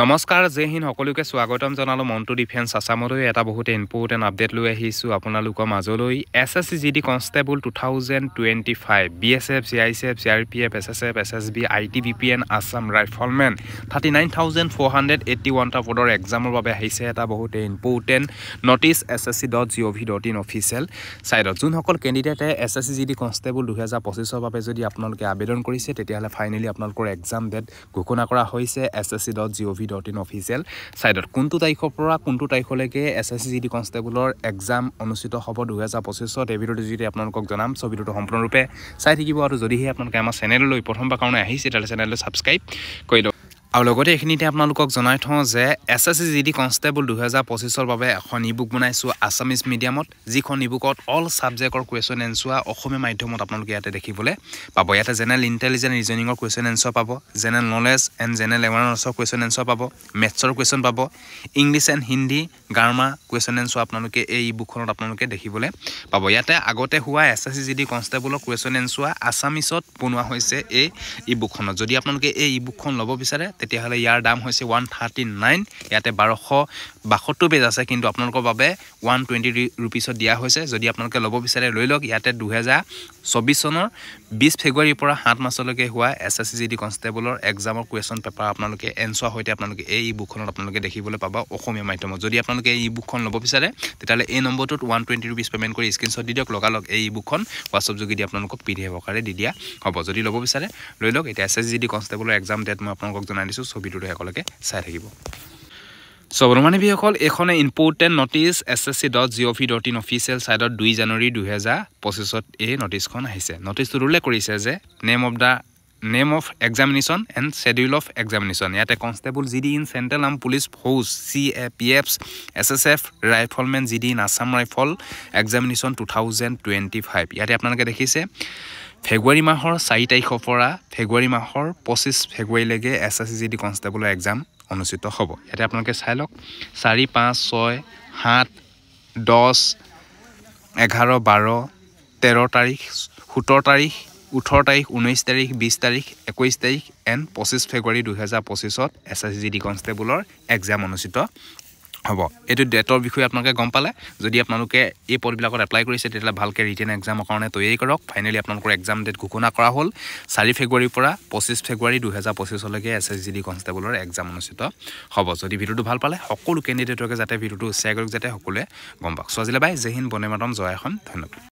নমস্কাৰ জয় হিন্দ সকলোকে স্বাগতম জনালো মন্টু ডিফেন্স আসামলৈ এটা বহুত ইম্পৰ্টেণ্ট আপডেট লৈ আহিছোঁ আপোনালোকৰ মাজলৈ SSC GD constable 2025 BSF CICF CRPF SSF SSB ITBPN Assam riflemen 39,481টা পদৰ এক্সামৰ বাবে আহিছে এটা বহুত ইম্পৰ্টেণ্ট নটিচ ssc.gov.in অফিচিয়েল সাইটত যোনসকল কেণ্ডিডেটে SSC GD কনষ্টেবল 2025ৰ বাবে যদি আপোনালোকে আবেদন কৰিছে তেতিয়াহলে ফাইনালি আপোনালোকৰ এক্সাম ডেট ঘোষণা কৰা হৈছে ssc.gov.in অফিচিয়েল সাইটত কোনটো তাৰিখৰ পৰা কোনটো তাৰিখলৈকে SSC GD কনষ্টেবলৰ এক্সাম অনুষ্ঠিত হ'ব 2025ত এই ভিডিঅ'টো যদি আপোনালোকক জনাম সব ভিডিঅ'টো সম্পূৰ্ণৰূপে চাই থাকিব আৰু যদিহে আপোনালোকে আমাৰ চেনেললৈ প্ৰথমবাৰ কাৰণে আহিছে তেতিয়াহলে চেনেলটো সাবস্ক্ৰাইব কৰি লওক আৰু লগতে এখিনিতে আপোনালোকক জনাই থওঁ যে SSC GD কনষ্টেবল 2025ৰ বাবে এখন ইবুক বনাইছো আসামিজ মিডিয়ামত যিখন ইবুকত অল সাবজেক্টৰ কোৱেশ্চন এনসাৰ অসমীয়া মাধ্যমত আপোনালোকে ইয়াতে দেখিবলৈ পাব ইয়াতে জেনাৰেল ইন্টেলিজেন্স ৰিজনিংৰ কোৱেশ্চন এনসাৰ পাব জেনাৰেল নলেজ এণ্ড জেনাৰেল এৱাৰনেছৰ কোৱেশ্চন এনসাৰ পাব মেথছৰ কোৱেশ্চন পাব English and Hindi grammar question answer আপোনালোকে এই ইবুকখনত আপোনালোকে দেখিবলৈ পাব ইয়াতে আগতে হোৱা SSC GD কনষ্টেবলৰ কোৱেশ্চন এনসাৰ আসামিজত বনোৱা হৈছে এই ইবুকখনত যদি আপোনালোকে এই ইবুকখন ল'ব বিচাৰে তেতিয়াহলে ইয়াৰ দাম হৈছে 139 ইয়াতে 1262 পেজ আছে কিন্তু আপোনালোকৰ বাবে 120 रुपीसত দিয়া হৈছে যদি আপোনালোকে ল'ব বিচাৰে লৈ লওক ইয়াতে 2024 চনৰ 20 ফেব্ৰুৱাৰীৰ পৰা 7 মাৰ্চলৈকে হোৱা SSC GD কনষ্টেবলৰ এক্সামৰ কোৱেশ্চন পেপাৰ আপোনালোকে এনসাৰ হৈতে আপোনালোকে এই ইবুকখনত আপোনালোকে দেখিবলৈ পাব অসমীয়া মাধ্যমত যদি আপোনালোকে এই ইবুকখন ল'ব বিচাৰে তেতিয়াহলে এই নম্বৰটোত 120 रुपीस পেমেন্ট কৰি স্ক্ৰিনশ্বট দি দিয়ক লগালগ এই ইবুকখন WhatsApp যোগে দি আপোনালোকক PDF আকাৰে দি দিয়া হ'ব যদি ল'ব বিচাৰে লৈ লওক এটা SSC GD কনষ্টেবলৰ এক্সাম ডেট মই আপোনালোকক জনাই দিছো ছবিটোৰে একেলগে চাই থাকিব সবৰমানি বিহকল এখনে ইম্পৰ্টেন্ট নটিচ ssc.gov.in অফিচিয়েল সাইটত 2 জানুৱাৰী 2025ত এই নটিচখন আহিছে নটিচটো উল্লেখ কৰিছে যে name of examination and schedule of examination ইয়াতে constable GD in central arm police force CAPF SSF riflemen GD in Assam rifle examination 2025 ইয়াতে আপোনালোকে দেখিছে ফেব্ৰুৱাৰী মাহৰ 4 তাৰিখৰ পৰা ফেব্ৰুৱাৰী মাহৰ 25 ফেব্ৰুৱাৰীলৈকে SSC GD কনষ্টেবলৰ এক্সাম অনুষ্ঠিত হ'ব ইয়াতে আপোনালোকে চাই লওক 4 5 6 7 10 11 12 13 তাৰিখ 17 তাৰিখ 18 তাৰিখ 19 তাৰিখ 20 তাৰিখ 21 তাৰিখ এণ্ড 25 ফেব্ৰুৱাৰী 2025ত SSC GD কনষ্টেবলৰ এক্সাম অনুষ্ঠিত হ'ব এটো ডেটৰ বিষয়ে আপোনালোকে গম পালে যদি আপোনালোকে এই পদবিলাকত এপ্লাই কৰিছে তেতিয়া ভালকে ৰিটেন এক্সামৰ কাৰণে তৈয়াৰী কৰক ফাইনালি আপোনালোকৰ এক্সাম ডেট ঘোষণা কৰা হ'ল 4 ফেব্ৰুৱাৰীৰ পৰা 25 ফেব্ৰুৱাৰী 2025 লৈকে SSC GD কনষ্টেবলৰ এক্সাম অনুষ্ঠিত হ'ব যদি ভিডিঅ'টো ভাল পালে সকলো কেণ্ডিডেটকে যাতে ভিডিঅ'টো শ্বেয়াৰ কৰক যাতে সকলোৱে গম পাওক সো আজিলৈ বাই জয় হিন্দ বন্দে মাতৰম জয় এখন ধন্যবাদ